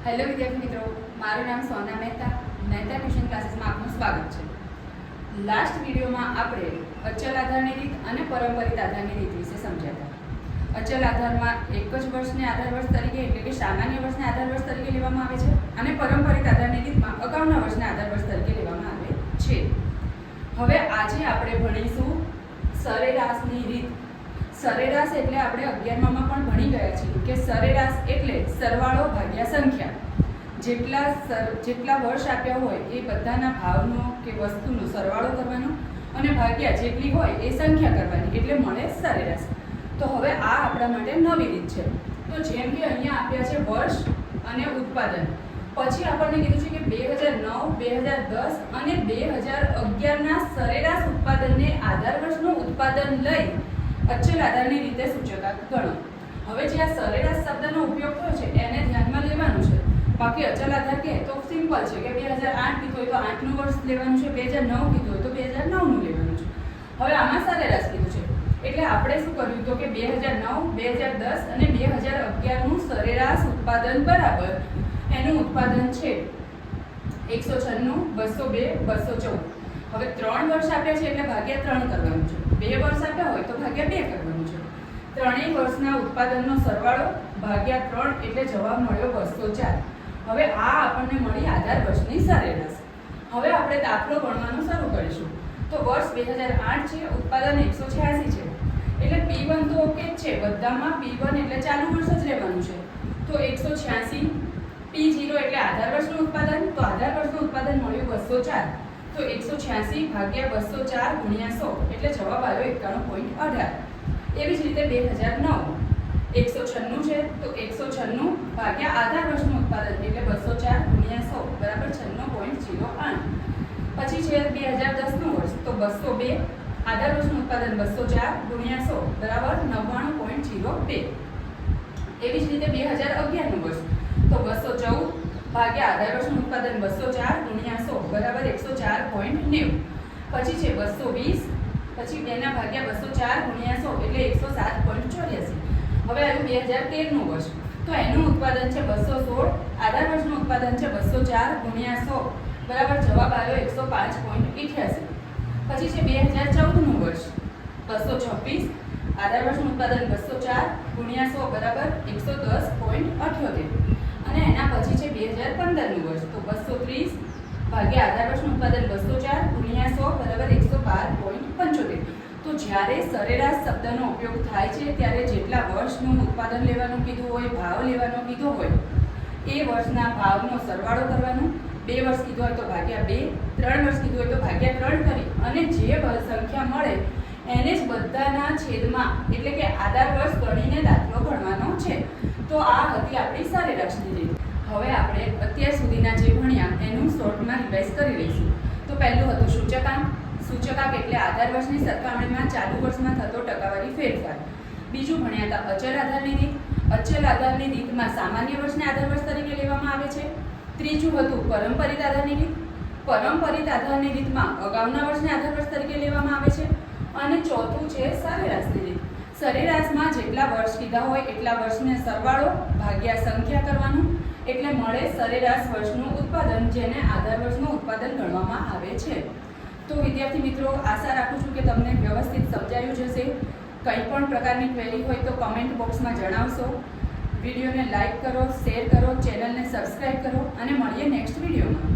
Hello વિદ્યાર્થી મિત્રો, મારું નામ સોના મહેતા ટ્યુશન ક્લાસીસમાં આપનું સ્વાગત છે. લાસ્ટ વિડીયોમાં આપણે અચલ આધારની રીત અને પરંપરિત આધારની રીત વિશે સમજ્યા હતા. અચલ આધારમાં એક જ વર્ષને આધાર વર્ષ તરીકે એટલે કે સામાન્ય વર્ષને આધાર વર્ષ તરીકે લેવામાં આવે છે અને પરંપરિત આધારની રીતમાં અગાઉના વર્ષને આધાર વર્ષ તરીકે લેવામાં આવે છે. હવે આજે આપણે ભણીશું સરેરાશની રીત. સરેરાશ એટલે આપણે 11માં પણ ભણી ગયા છીએ કે સરેરાશ એટલે સરવાળો ભાગ્યા સંખ્યા. જેટલા વર્ષ આપ્યા હોય એ બધાના ભાવનો કે વસ્તુનો સરવાળો કરવાનો અને ભાગ્યા જેટલી હોય એ સંખ્યા કરવાની એટલે મળે સરેરાશ. તો હવે આ આપણા માટે નવી રીત છે. તો જેમ કે અહીંયા આપ્યા છે વર્ષ અને ઉત્પાદન, પછી આપણને કીધું છે કે 2009, 2010 અને 2011ના સરેરાશ ઉત્પાદનને આધાર વર્ષનું ઉત્પાદન લઈ અચલ આધારની રીતે સૂચકાંક ગણો. હવે જે આ સરેરાશ શબ્દનો ઉપયોગ થયો છે એને ધ્યાનમાં લેવાનું છે. બાકી અચલ આધાર કે તો સિમ્પલ છે કે 2008 કીધું હોય તો 8નું વર્ષ લેવાનું છે, 2009 કીધું હોય તો 2009નું લેવાનું છે. હવે આમાં સરેરાશ કીધું છે એટલે આપણે શું કર્યું તો કે 2009, 2010 અને 2011નું સરેરાશ ઉત્પાદન બરાબર એનું ઉત્પાદન છે 196, 202, 214. હવે 3 વર્ષ આપ્યા છે એટલે ભાગ્યા 3 કરવાનું છે. 2 વર્ષ આપ્યા હોય તો ભાગ્યા 2 કરવાનું છે. ત્રણેય વર્ષના ઉત્પાદનનો સરવાળો ભાગ્યા 3 એટલે જવાબ મળ્યો 204. હવે આ આપણને મળી આધાર વર્ષની સરેરાશ. હવે આપણે દાખલો ગણવાનું શરૂ કરીશું. તો વર્ષ 2008 છે, ઉત્પાદન 186 છે એટલે P1 તો ઓકે જ છે, બધામાં P1 એટલે ચાલુ વર્ષ જ રહેવાનું છે. તો 186, P0 એટલે આધાર વર્ષનું ઉત્પાદન, તો આધાર વર્ષનું ઉત્પાદન મળ્યું 204. તો 186 ભાગ્યા 204 ગુણ્યા 100 એટલે જવાબ આવ્યો 91.18. એવી જ રીતે 2009 196 છે તો 196 ભાગ્યા આધાર વર્ષનું ઉત્પાદન એટલે 204 ગુણ્યા 100 બરાબર 96.08. પછી છે 2010નું વર્ષ તો 202 આધાર વર્ષનું ઉત્પાદન 204 ગુણ્યા 100 બરાબર 99.02. એવી જ રીતે 2011નું વર્ષ તો 214 ભાગ્યા આધાર વર્ષનું ઉત્પાદન 204 ગુણ્યા 100 બરાબર 104.90. પછી છે 220 પછી 2 ભાગ્યા 204 ગુણ્યા 100 એટલે 107.84. હવે આવ્યું 2013નું વર્ષ તો એનું ઉત્પાદન છે 216, આધાર વર્ષનું ઉત્પાદન છે 204 ગુણ્યા 100 બરાબર જવાબ આવ્યો 105.88. પછી છે 2014નું વર્ષ 226, આધાર વર્ષનું ઉત્પાદન 204 ગુણ્યા 100 બરાબર 110.78. અને એના પછી છે 2015નું વર્ષ તો 230 ભાગ્યા આધાર વર્ષનું ઉત્પાદન 204 ગુણ્યા 100 બરાબર 112.75. તો જ્યારે સરેરાશ શબ્દનો ઉપયોગ થાય છે ત્યારે જેટલા વર્ષનું ઉત્પાદન લેવાનું કીધું હોય, ભાવ લેવાનો કીધો હોય એ વર્ષના ભાવનો સરવાળો કરવાનો. 2 વર્ષ કીધું હોય તો ભાગ્યા 2, 3 વર્ષ કીધું હોય તો ભાગ્યા 3 કરી અને જે સંખ્યા મળે એને જ બધાના છેદમાં એટલે કે આધાર વર્ષ ગણીને દાખલો ગણવાનો છે. તો આ હતી આપણી સરેરાશની રીત. હવે આપણે અત્યાર સુધીના જે ભણ્યા એનું શોર્ટમાં રિવાઇઝ કરી લઈશું. તો પહેલું હતું સૂચકાંક. સૂચકાંક એટલે આધાર વર્ષની સરખામણીમાં ચાલુ વર્ષમાં થતો ટકાવારી ફેરફાર. બીજું ભણ્યા હતા અચલ આધારની રીત. અચલ આધારની રીતમાં સામાન્ય વર્ષને આધાર વર્ષ તરીકે લેવામાં આવે છે. ત્રીજું હતું પરંપરિત આધારની રીત. પરંપરિત આધારની રીતમાં અગાઉના વર્ષને આધાર વર્ષ તરીકે લેવામાં આવે છે. અને ચોથું છે સરેરાશની રીત. સરેરાશમાં જેટલા વર્ષ કીધા હોય એટલા વર્ષને સરવાળો ભાગ્યા સંખ્યા કરવાનું એટલે મળે સરેરાશ વર્ષનું ઉત્પાદન જેને આધાર વર્ષનું ઉત્પાદન ગણવામાં આવે છે. તો વિદ્યાર્થી મિત્રો, આશા રાખું છું કે તમને વ્યવસ્થિત સમજાયું જશે. કંઈ પણ પ્રકારની ક્વેરી હોય તો કમેન્ટ બોક્સમાં જણાવશો. વિડીયોને લાઈક કરો, શેર કરો, ચેનલને સબસ્ક્રાઈબ કરો અને મળીએ નેક્સ્ટ વિડીયોમાં.